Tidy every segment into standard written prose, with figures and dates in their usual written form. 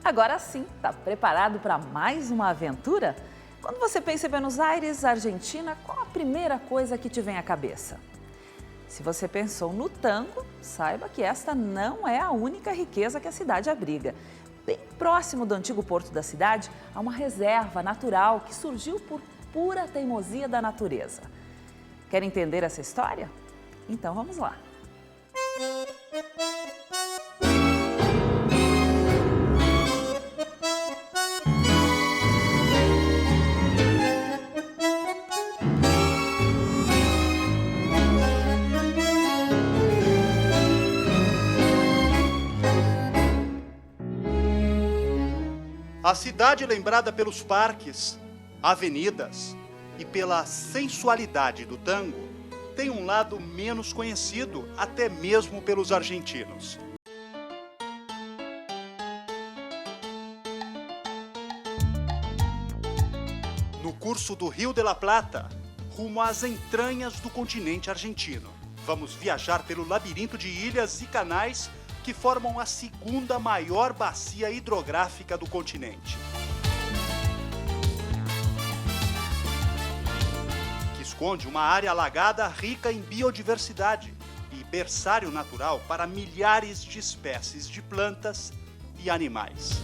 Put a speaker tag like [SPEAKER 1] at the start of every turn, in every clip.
[SPEAKER 1] Agora sim, está preparado para mais uma aventura? Quando você pensa em Buenos Aires, Argentina, qual a primeira coisa que te vem à cabeça? Se você pensou no tango, saiba que esta não é a única riqueza que a cidade abriga. Bem próximo do antigo porto da cidade, há uma reserva natural que surgiu por pura teimosia da natureza. Quer entender essa história? Então vamos lá.
[SPEAKER 2] A cidade lembrada pelos parques, avenidas e pela sensualidade do tango tem um lado menos conhecido até mesmo pelos argentinos. No curso do Rio de la Plata, rumo às entranhas do continente argentino, vamos viajar pelo labirinto de ilhas e canais que formam a segunda maior bacia hidrográfica do continente. Que esconde uma área alagada rica em biodiversidade e berçário natural para milhares de espécies de plantas e animais.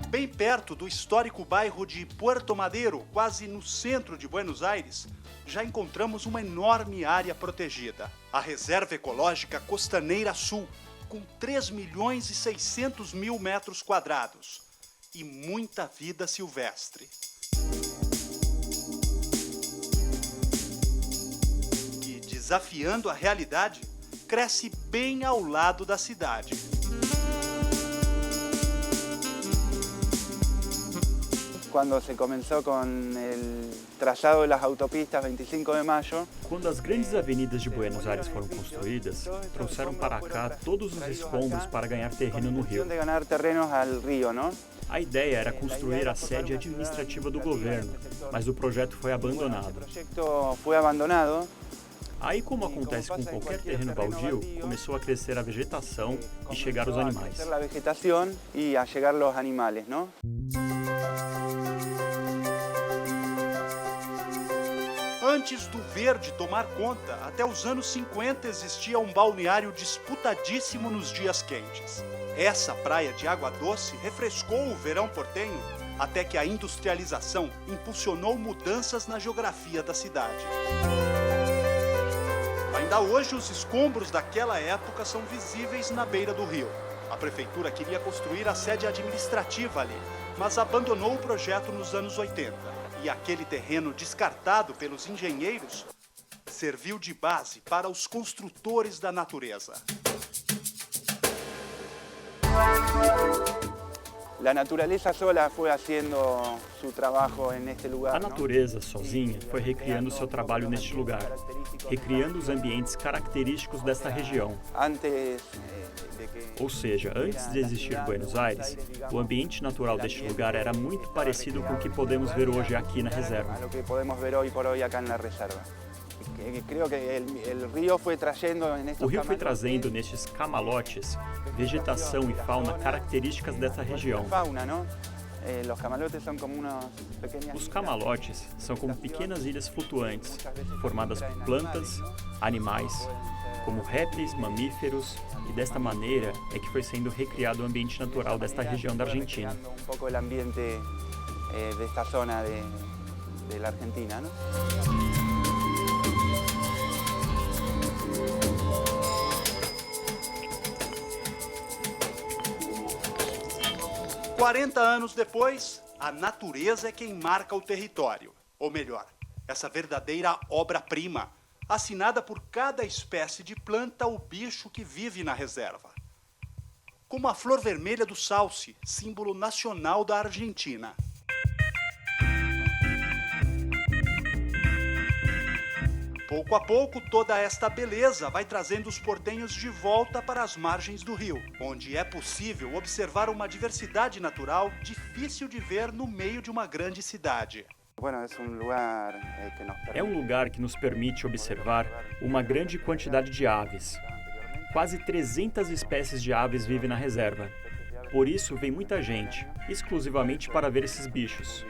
[SPEAKER 2] Bem perto do histórico bairro de Puerto Madero, quase no centro de Buenos Aires, já encontramos uma enorme área protegida, a Reserva Ecológica Costaneira Sul, com 3.600.000 metros quadrados e muita vida silvestre. E, desafiando a realidade, cresce bem ao lado da cidade.
[SPEAKER 3] Cuando se comenzó con el trazado de las autopistas 25 de mayo.
[SPEAKER 4] Quando as grandes avenidas de Buenos Aires foram construídas, trouxeram para cá todos os escombros para ganhar terreno no rio.
[SPEAKER 3] De ganar terrenos al río, ¿no?
[SPEAKER 4] A ideia era construir a sede administrativa do governo, mas o projeto foi abandonado.
[SPEAKER 3] O projeto foi abandonado.
[SPEAKER 4] Aí, como acontece com qualquer terreno baldio, começou a crescer a vegetação e chegar os animais.
[SPEAKER 3] A vegetação e a chegar os animais, não?
[SPEAKER 2] Antes do verde tomar conta, até os anos 50 existia um balneário disputadíssimo nos dias quentes. Essa praia de água doce refrescou o verão portenho até que a industrialização impulsionou mudanças na geografia da cidade. Ainda hoje, os escombros daquela época são visíveis na beira do rio. A prefeitura queria construir a sede administrativa ali, mas abandonou o projeto nos anos 80. E aquele terreno descartado pelos engenheiros serviu de base para os construtores da natureza.
[SPEAKER 3] A natureza sola foi fazendo seu trabalho neste lugar.
[SPEAKER 4] A natureza sozinha foi recriando seu trabalho neste lugar, recriando os ambientes característicos desta região. Ou seja, antes de existir Buenos Aires, o ambiente natural deste lugar era muito parecido com o que podemos ver hoje aqui na reserva. O rio foi trazendo nestes camalotes vegetação e fauna características dessa região. Os camalotes são como pequenas ilhas flutuantes, formadas por plantas, animais, como répteis, mamíferos, e desta maneira é que foi sendo recriado o ambiente natural desta região da Argentina.
[SPEAKER 3] Um pouco o ambiente desta zona da Argentina, não?
[SPEAKER 2] 40 anos depois, a natureza é quem marca o território. Ou melhor, essa verdadeira obra-prima, assinada por cada espécie de planta ou bicho que vive na reserva. Como a flor vermelha do salce, símbolo nacional da Argentina. Pouco a pouco, toda esta beleza vai trazendo os portenhos de volta para as margens do rio, onde é possível observar uma diversidade natural difícil de ver no meio de uma grande cidade.
[SPEAKER 4] É um lugar que nos permite observar uma grande quantidade de aves. Quase 300 espécies de aves vivem na reserva. Por isso, vem muita gente, exclusivamente para ver esses bichos.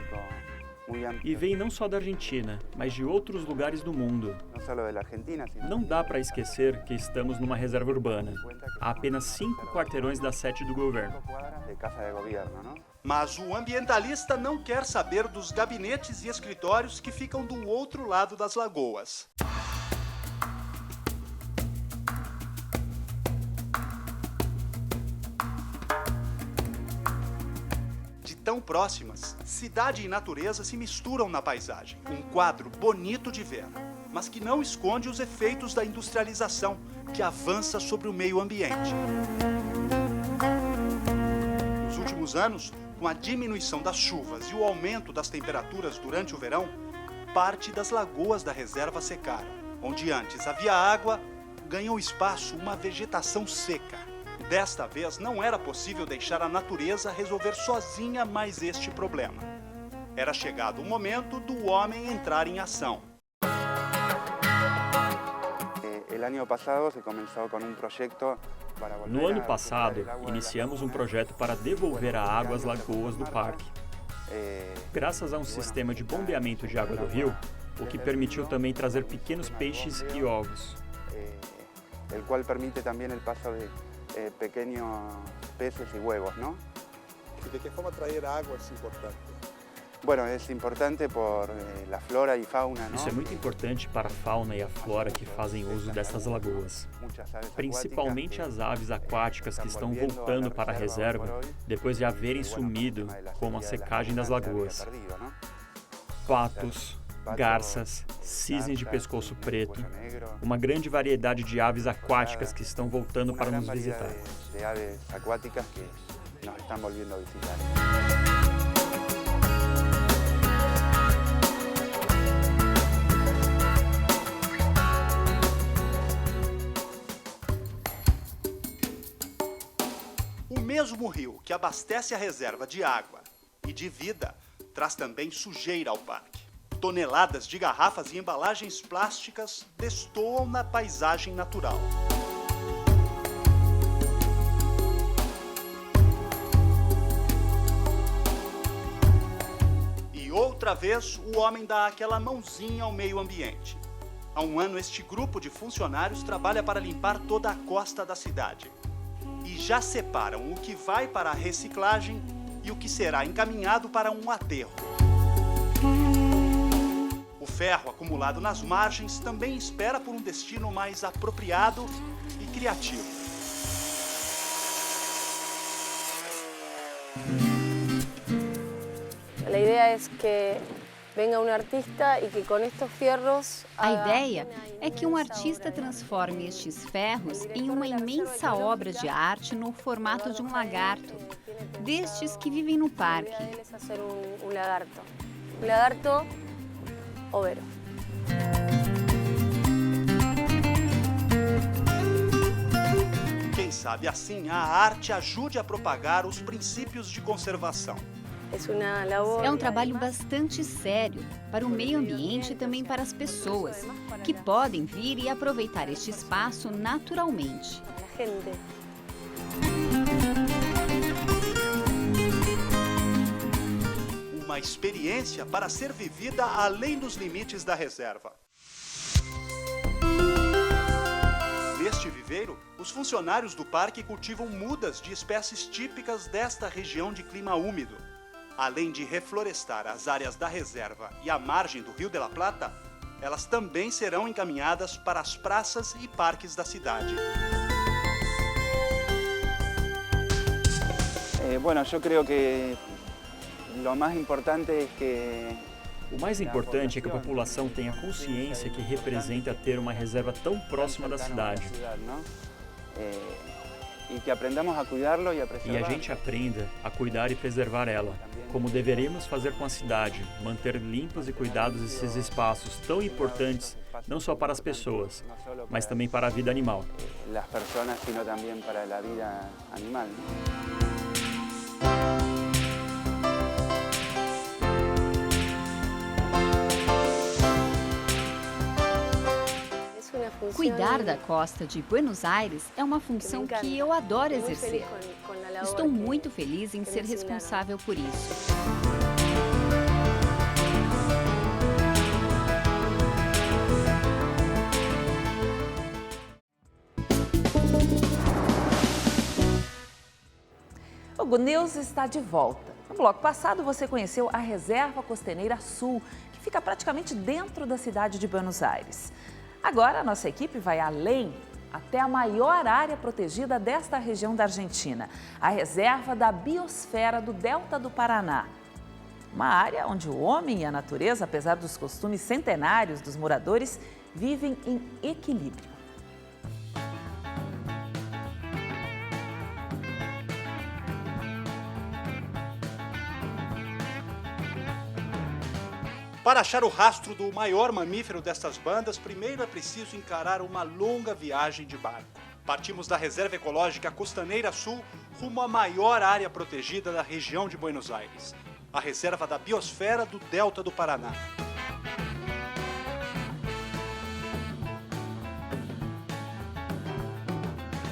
[SPEAKER 4] E vem não só da Argentina, mas de outros lugares do mundo. Não dá para esquecer que estamos numa reserva urbana, a apenas 5 quarteirões da sede do governo.
[SPEAKER 2] Mas o ambientalista não quer saber dos gabinetes e escritórios que ficam do outro lado das lagoas. Tão próximas, cidade e natureza se misturam na paisagem. Um quadro bonito de ver, mas que não esconde os efeitos da industrialização, que avança sobre o meio ambiente. Nos últimos anos, com a diminuição das chuvas e o aumento das temperaturas durante o verão, parte das lagoas da reserva secaram. Onde antes havia água, ganhou espaço uma vegetação seca. Desta vez, não era possível deixar a natureza resolver sozinha mais este problema. Era chegado o momento do homem entrar em ação.
[SPEAKER 4] No ano passado, iniciamos um projeto para devolver a água às lagoas do parque. Graças a um sistema de bombeamento de água do rio, o que permitiu também trazer pequenos peixes e ovos.
[SPEAKER 3] O qual permite também o passo de pequenos peces e huevos, ¿no?
[SPEAKER 5] ¿Y de qué forma traer agua es importante?
[SPEAKER 3] Bueno, es importante por la flora y fauna, ¿no?
[SPEAKER 4] Isso é muito importante para a fauna e a flora que fazem uso dessas lagoas. Principalmente as aves aquáticas que estão voltando para a reserva depois de haverem sumido com a secagem das lagoas. Patos, garças, cisnes de pescoço preto, uma grande variedade de aves aquáticas que estão voltando para nos visitar.
[SPEAKER 2] O mesmo rio que abastece a reserva de água e de vida traz também sujeira ao parque. Toneladas de garrafas e embalagens plásticas destoam na paisagem natural. E outra vez, o homem dá aquela mãozinha ao meio ambiente. Há um ano, este grupo de funcionários trabalha para limpar toda a costa da cidade. E já separam o que vai para a reciclagem e o que será encaminhado para um aterro. O ferro acumulado nas margens também espera por um destino mais apropriado e criativo.
[SPEAKER 6] A ideia é que venha um artista e que com estes ferros...
[SPEAKER 7] A ideia é que um artista transforme estes ferros em uma imensa obra de arte no formato de um lagarto, destes que vivem no parque.
[SPEAKER 6] Um lagarto overo.
[SPEAKER 2] Quem sabe assim a arte ajude a propagar os princípios de conservação.
[SPEAKER 7] É um trabalho bastante sério para o meio ambiente e também para as pessoas, que podem vir e aproveitar este espaço naturalmente.
[SPEAKER 2] Uma experiência para ser vivida além dos limites da reserva. Neste viveiro, os funcionários do parque cultivam mudas de espécies típicas desta região de clima úmido. Além de reflorestar as áreas da reserva e a margem do Rio de la Plata, elas também serão encaminhadas para as praças e parques da cidade.
[SPEAKER 3] Bueno, yo creo que lo más importante es que
[SPEAKER 4] o mais importante é que a população tenha consciência que representa ter uma reserva tão próxima da cidade. E a gente aprenda a cuidar e preservar ela, como deveremos fazer com a cidade, manter limpos e cuidados esses espaços tão importantes, não só para as pessoas, mas também para a vida animal.
[SPEAKER 7] Cuidar da costa de Buenos Aires é uma função que eu adoro exercer. Estou muito feliz em ser responsável por isso.
[SPEAKER 1] O Good News está de volta. No bloco passado, você conheceu a Reserva Costaneira Sul, que fica praticamente dentro da cidade de Buenos Aires. Agora, a nossa equipe vai além, até a maior área protegida desta região da Argentina, a Reserva da Biosfera do Delta do Paraná. Uma área onde o homem e a natureza, apesar dos costumes centenários dos moradores, vivem em equilíbrio.
[SPEAKER 2] Para achar o rastro do maior mamífero destas bandas, primeiro é preciso encarar uma longa viagem de barco. Partimos da Reserva Ecológica Costaneira Sul rumo à maior área protegida da região de Buenos Aires, a Reserva da Biosfera do Delta do Paraná.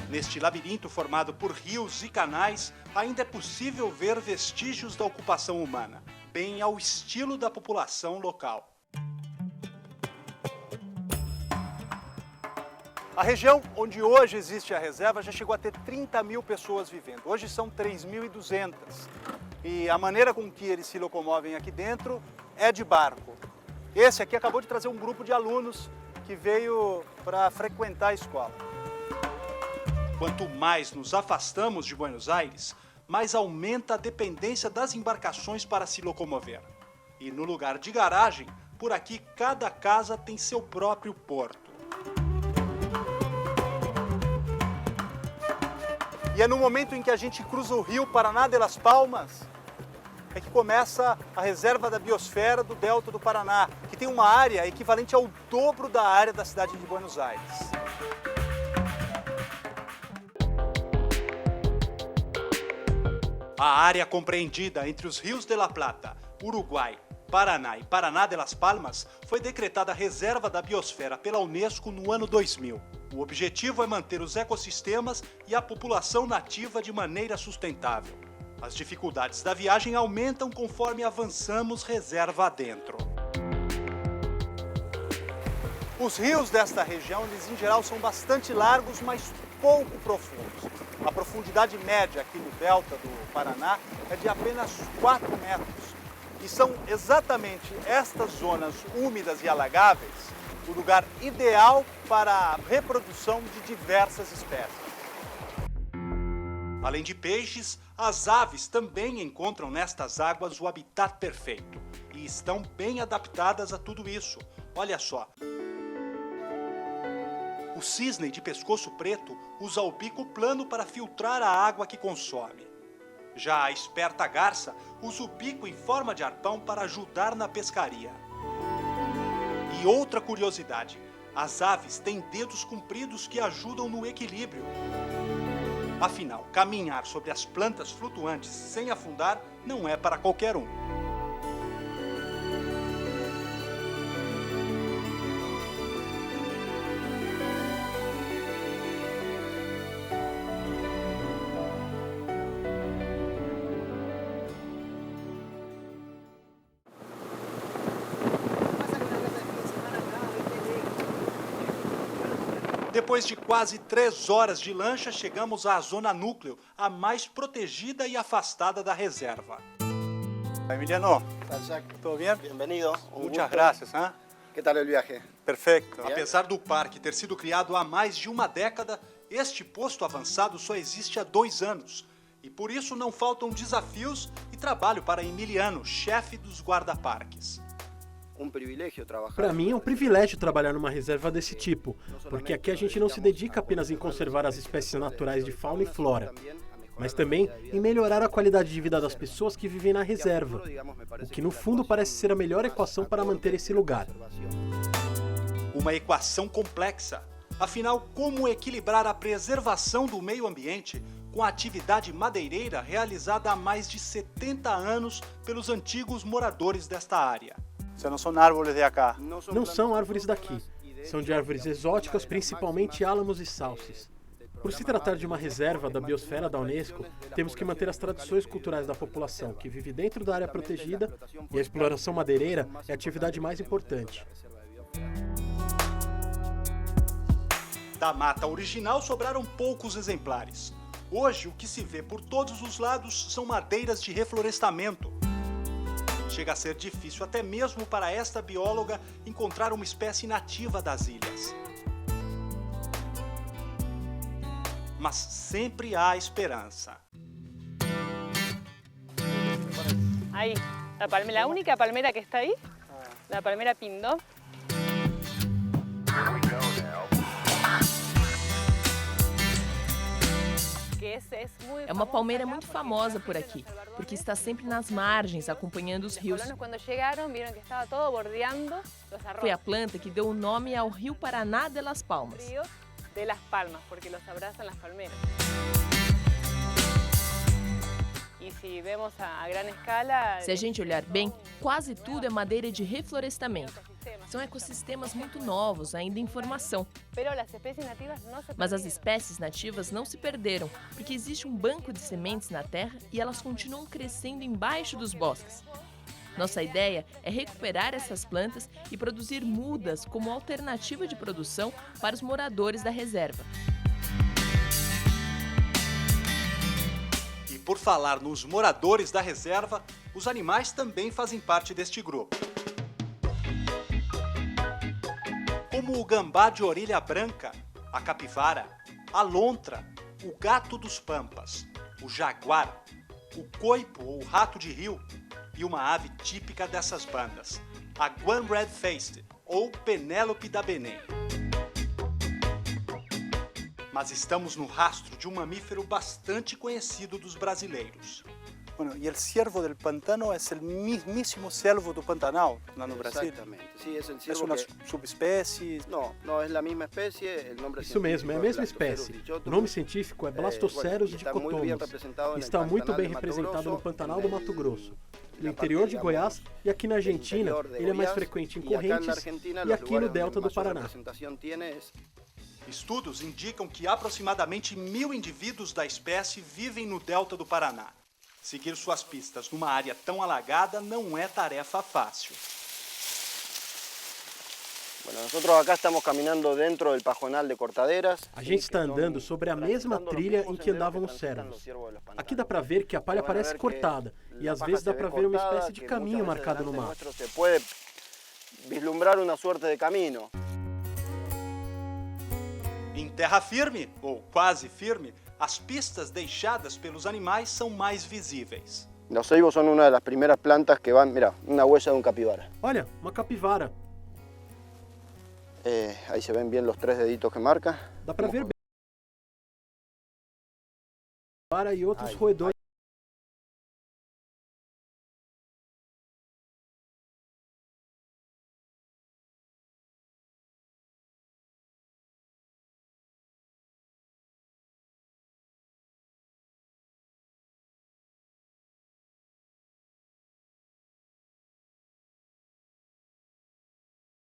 [SPEAKER 2] Neste labirinto formado por rios e canais, ainda é possível ver vestígios da ocupação humana, bem ao estilo da população local. A região onde hoje existe a reserva já chegou a ter 30 mil pessoas vivendo. Hoje são 3.200. E a maneira com que eles se locomovem aqui dentro é de barco. Esse aqui acabou de trazer um grupo de alunos que veio para frequentar a escola. Quanto mais nos afastamos de Buenos Aires, mais aumenta a dependência das embarcações para se locomover. E no lugar de garagem, por aqui cada casa tem seu próprio porto. E é no momento em que a gente cruza o rio Paraná de las Palmas é que começa a Reserva da Biosfera do Delta do Paraná, que tem uma área equivalente ao dobro da área da cidade de Buenos Aires. A área compreendida entre os rios de la Plata, Uruguai, Paraná e Paraná de las Palmas foi decretada Reserva da Biosfera pela Unesco no ano 2000. O objetivo é manter os ecossistemas e a população nativa de maneira sustentável. As dificuldades da viagem aumentam conforme avançamos reserva adentro. Os rios desta região, eles em geral são bastante largos, mas pouco profundos. A profundidade média aqui no delta do Paraná é de apenas 4 metros. E são exatamente estas zonas úmidas e alagáveis o lugar ideal para a reprodução de diversas espécies. Além de peixes, as aves também encontram nestas águas o habitat perfeito e estão bem adaptadas a tudo isso. Olha só. O cisne de pescoço preto usa o bico plano para filtrar a água que consome. Já a esperta garça usa o bico em forma de arpão para ajudar na pescaria. E outra curiosidade, as aves têm dedos compridos que ajudam no equilíbrio. Afinal, caminhar sobre as plantas flutuantes sem afundar não é para qualquer um. Depois de quase 3 horas de lancha, chegamos à zona núcleo, a mais protegida e afastada da reserva. Emiliano, ¿todo bien?
[SPEAKER 5] Bienvenido.
[SPEAKER 2] Muchas gracias. ¿Eh?
[SPEAKER 5] ¿Qué tal el viaje?
[SPEAKER 2] Perfeito. Apesar do parque ter sido criado há mais de uma década, este posto avançado só existe há 2 anos. E por isso não faltam desafios e trabalho para Emiliano, chefe dos guarda-parques.
[SPEAKER 8] Para mim é um privilégio trabalhar numa reserva desse tipo, porque aqui a gente não se dedica apenas em conservar as espécies naturais de fauna e flora, mas também em melhorar a qualidade de vida das pessoas que vivem na reserva, o que no fundo parece ser a melhor equação para manter esse lugar.
[SPEAKER 2] Uma equação complexa. Afinal, como equilibrar a preservação do meio ambiente com a atividade madeireira realizada há mais de 70 anos pelos antigos moradores desta área? Não são árvores de acá.
[SPEAKER 8] Não são árvores daqui. São de árvores exóticas, principalmente álamos e sauces. Por se tratar de uma reserva da biosfera da Unesco, temos que manter as tradições culturais da população, que vive dentro da área protegida, e a exploração madeireira é a atividade mais importante.
[SPEAKER 2] Da mata original sobraram poucos exemplares. Hoje, o que se vê por todos os lados são madeiras de reflorestamento. Chega a ser difícil até mesmo para esta bióloga encontrar uma espécie nativa das ilhas. Mas sempre há esperança.
[SPEAKER 6] Ahí, la única palmera que está ahí, la palmera Pindó.
[SPEAKER 9] É uma palmeira muito famosa por aqui, porque está sempre nas margens, acompanhando os rios. Foi a planta que deu o nome ao Rio Paraná de Las Palmas. Se a gente olhar bem, quase tudo é madeira de reflorestamento. São ecossistemas muito novos, ainda em formação. Mas as espécies nativas não se perderam, porque existe um banco de sementes na terra e elas continuam crescendo embaixo dos bosques. Nossa ideia é recuperar essas plantas e produzir mudas como alternativa de produção para os moradores da reserva.
[SPEAKER 2] E por falar nos moradores da reserva, os animais também fazem parte deste grupo. Como o gambá de orelha branca, a capivara, a lontra, o gato dos pampas, o jaguar, o coipo ou rato de rio e uma ave típica dessas bandas, a guan red-faced ou Penélope da Benem. Mas estamos no rastro de um mamífero bastante conhecido dos brasileiros. Bueno, y el ciervo del pantano es el mismísimo ciervo do Pantanal, lá no Brasil?
[SPEAKER 10] Exatamente. Sí, es el ciervo.
[SPEAKER 2] Es una subespécie?
[SPEAKER 10] No, es la misma especie. El nombre
[SPEAKER 8] Isso mesmo, é a mesma espécie. O nome científico é Blastocerus dicotomos. Está muito bem representado no Pantanal do Mato Grosso, no interior de Goiás e aqui na Argentina ele é mais frequente em Correntes e aqui no delta do Paraná.
[SPEAKER 2] Estudos indicam que aproximadamente 1000 indivíduos da espécie vivem no delta do Paraná. Seguir suas pistas numa área tão alagada não é tarefa fácil.
[SPEAKER 8] A gente está andando sobre a mesma trilha em que andavam os cervos. Aqui dá para ver que a palha parece cortada e às vezes dá para ver uma espécie de caminho marcado no mato.
[SPEAKER 2] Em terra firme, ou quase firme, as pistas deixadas pelos animais são mais visíveis.
[SPEAKER 10] Los ceibos son una de las primeras plantas que van, mira, una huella de un capibara.
[SPEAKER 8] Olha, uma capivara.
[SPEAKER 10] Ahí se ven bien los 3 deditos que marca.
[SPEAKER 8] Dá para ver bem. Capivara e outros roedores.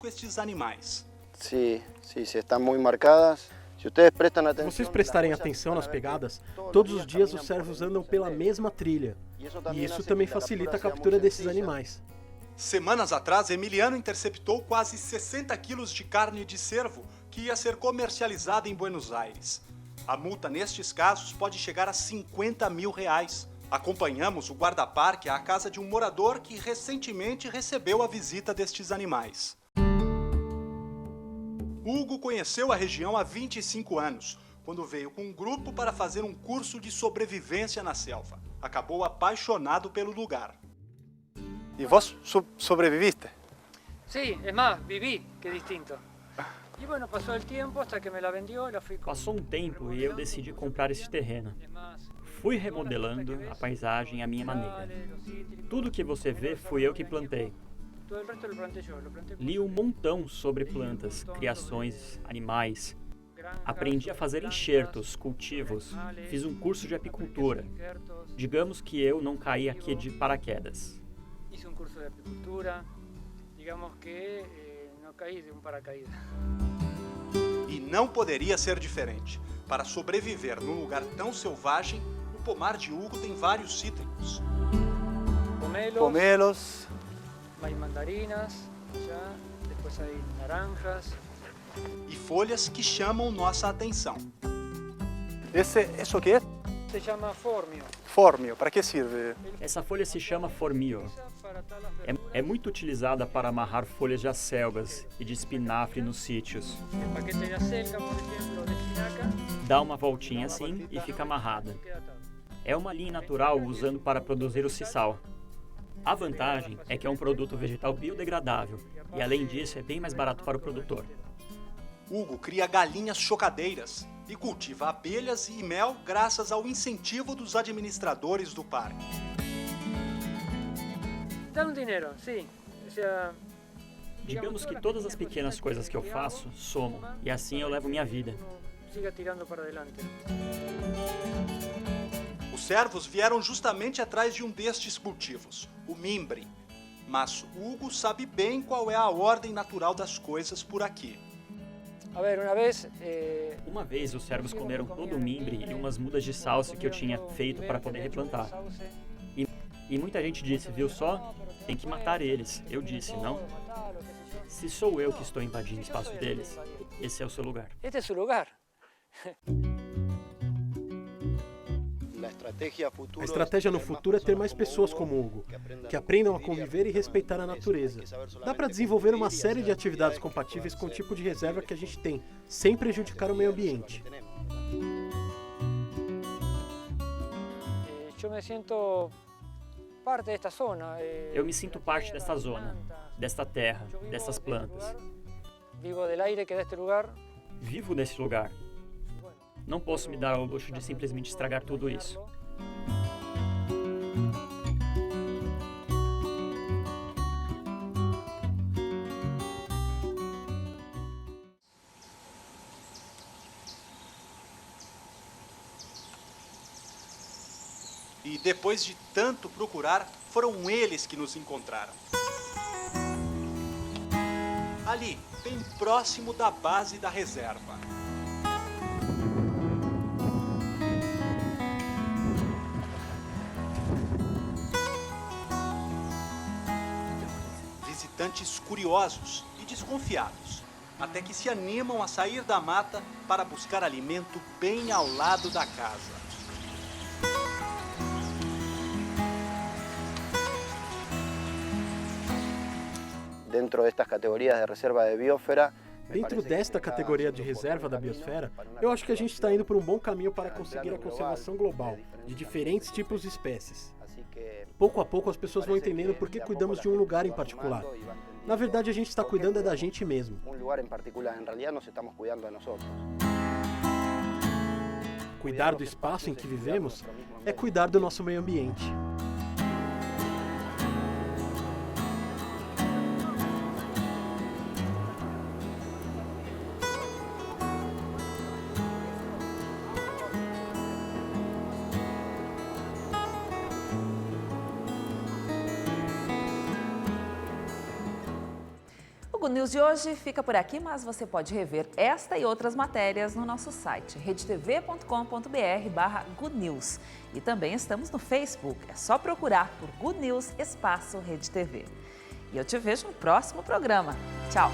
[SPEAKER 2] Estes animais.
[SPEAKER 10] Sí, están muy marcadas. Se
[SPEAKER 8] vocês prestarem atenção nas pegadas, todos os dias os cervos andam pela mesma trilha. E isso também facilita a captura desses animais.
[SPEAKER 2] Semanas atrás, Emiliano interceptou quase 60 quilos de carne de cervo que ia ser comercializada em Buenos Aires. A multa nestes casos pode chegar a R$50 mil. Acompanhamos o guarda-parque à casa de um morador que recentemente recebeu a visita destes animais. Hugo conheceu a região há 25 anos, quando veio com um grupo para fazer um curso de sobrevivência na selva. Acabou apaixonado pelo lugar. E vos sobreviviste?
[SPEAKER 11] Sí, es más, viví, que distinto. E bueno, passou o tempo até que me la vendió, la fui.
[SPEAKER 4] Passou um tempo e eu decidi comprar esse terreno. Fui remodelando a paisagem à minha maneira. Tudo que você vê fui eu que plantei. Li um montão sobre plantas, criações, animais. Aprendi a fazer enxertos, cultivos. Fiz um curso de apicultura. Digamos que eu não caí aqui de paraquedas.
[SPEAKER 11] Hice um curso de apicultura. Digamos que não caí de paracaídas.
[SPEAKER 2] E não poderia ser diferente. Para sobreviver num lugar tão selvagem, o pomar de Hugo tem vários cítricos.
[SPEAKER 3] Pomelos.
[SPEAKER 11] Hay mandarinas, ya, después hay naranjas.
[SPEAKER 2] E folhas que chamam nossa atenção.
[SPEAKER 3] Isso que é?
[SPEAKER 11] Se chama fórmio.
[SPEAKER 3] Fórmio. Para que serve?
[SPEAKER 4] Essa folha se chama formio. É muito utilizada para amarrar folhas de acelgas e de espinafre nos sítios.
[SPEAKER 11] El paquete de acelga, por ejemplo, de espinaca.
[SPEAKER 4] Dá uma voltinha assim e fica amarrada. É uma linha natural usando para produzir o sisal. A vantagem é que é um produto vegetal biodegradável e, além disso, é bem mais barato para o produtor.
[SPEAKER 2] Hugo cria galinhas chocadeiras e cultiva abelhas e mel graças ao incentivo dos administradores do parque.
[SPEAKER 11] Dan dinheiro, sim.
[SPEAKER 4] Digamos que todas as pequenas coisas que eu faço somam, e assim eu levo minha vida.
[SPEAKER 11] Siga tirando para adelante.
[SPEAKER 2] Os servos vieram justamente atrás de um destes cultivos, o mimbre. Mas Hugo sabe bem qual é a ordem natural das coisas por aqui.
[SPEAKER 4] Uma vez os servos comeram todo o mimbre e umas mudas de salsa que eu tinha feito para poder replantar. E muita gente disse, viu só? Tem que matar eles. Eu disse, não. Se sou eu que estou invadindo o espaço deles, esse é o seu lugar.
[SPEAKER 11] Este é o seu lugar.
[SPEAKER 8] A estratégia no futuro é ter mais pessoas como Hugo, que aprendam a conviver e respeitar a natureza. Dá para desenvolver uma série de atividades compatíveis com o tipo de reserva que a gente tem, sem prejudicar o meio ambiente.
[SPEAKER 4] Eu me sinto parte desta zona, desta terra, dessas plantas. Vivo nesse lugar. Não posso me dar ao luxo de simplesmente estragar tudo isso.
[SPEAKER 2] E depois de tanto procurar, foram eles que nos encontraram. Ali, bem próximo da base da reserva. Visitantes curiosos e desconfiados, até que se animam a sair da mata para buscar alimento bem ao lado da casa.
[SPEAKER 10] Dentro desta categoria de reserva de biosfera,
[SPEAKER 8] Dentro desta categoria de reserva da biosfera, eu acho que a gente está indo por um bom caminho para conseguir a conservação global de diferentes tipos de espécies. Pouco a pouco as pessoas vão entendendo por que cuidamos de um lugar em particular. Na verdade, a gente está cuidando da gente mesmo. Cuidar do espaço em que vivemos é cuidar do nosso meio ambiente.
[SPEAKER 1] O Good News de hoje fica por aqui, mas você pode rever esta e outras matérias no nosso site, redetv.com.br/Good News. E também estamos no Facebook, é só procurar por Good News espaço Rede TV. E eu te vejo no próximo programa. Tchau!